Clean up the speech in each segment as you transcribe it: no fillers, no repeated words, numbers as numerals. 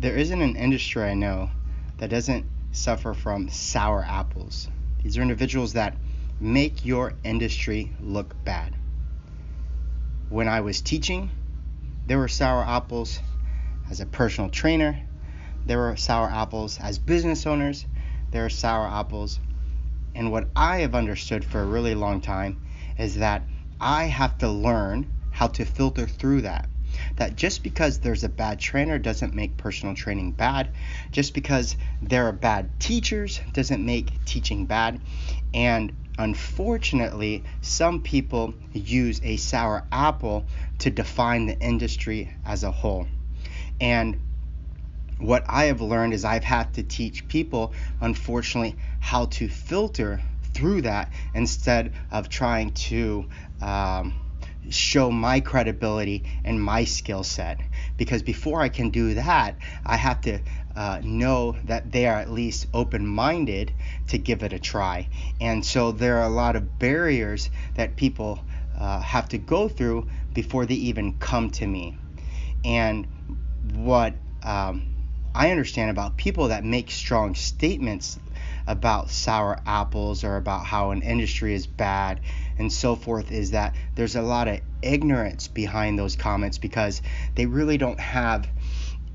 There isn't an industry I know that doesn't suffer from sour apples. These are individuals that make your industry look bad. When I was teaching, there were sour apples. As a personal trainer, there were sour apples. As business owners, there are sour apples. And what I have understood for a really long time is that I have to learn how to filter through that. That just because there's a bad trainer doesn't make personal training bad. Just because there are bad teachers doesn't make teaching bad. And unfortunately, some people use a sour apple to define the industry as a whole. And what I have learned is I've had to teach people, unfortunately, how to filter through that instead of trying to show my credibility and my skill set. Because before I can do that, I have to know that they are at least open-minded to give it a try. And so there are a lot of barriers that people have to go through before they even come to me. And what I understand about people that make strong statements about sour apples or about how an industry is bad and so forth is that there's a lot of ignorance behind those comments because they really don't have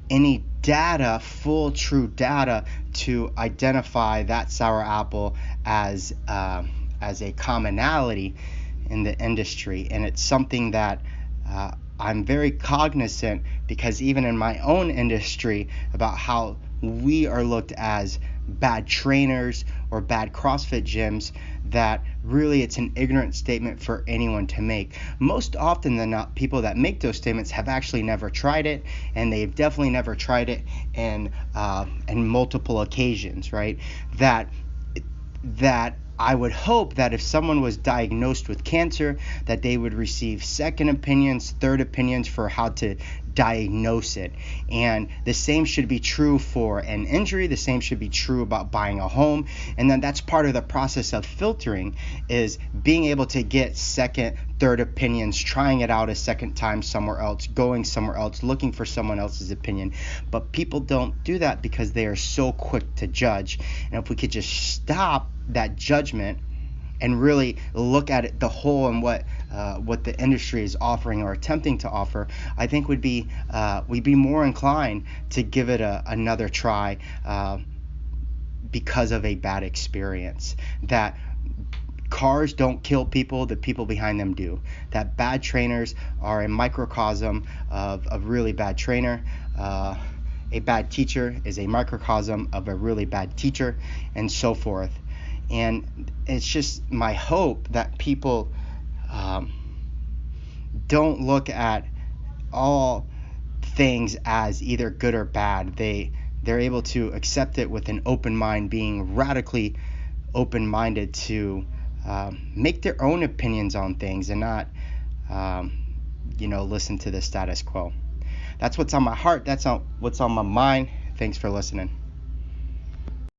any data, full true data, to identify that sour apple as a commonality in the industry. And it's something that I'm very cognizant, because even in my own industry, about how we are looked as bad trainers or bad CrossFit gyms, that really it's an ignorant statement for anyone to make. Most often than not, people that make those statements have actually never tried it, and they've definitely never tried it in multiple occasions, right? That I would hope that if someone was diagnosed with cancer, that they would receive second opinions, third opinions for how to diagnose it. And the same should be true for an injury. The same should be true about buying a home. And then that's part of the process of filtering, is being able to get second, third opinions, trying it out a second time somewhere else, going somewhere else, looking for someone else's opinion. But people don't do that because they are so quick to judge. And if we could just stop that judgment and really look at it the whole and what the industry is offering or attempting to offer, I think we'd be more inclined to give it another try because of a bad experience. That cars don't kill people, the people behind them do. That bad trainers are a microcosm of a really bad trainer. A bad teacher is a microcosm of a really bad teacher, and so forth. And it's just my hope that people don't look at all things as either good or bad. They're able to accept it with an open mind, being radically open-minded to make their own opinions on things and not listen to the status quo. That's what's on my heart. That's what's on my mind. Thanks for listening.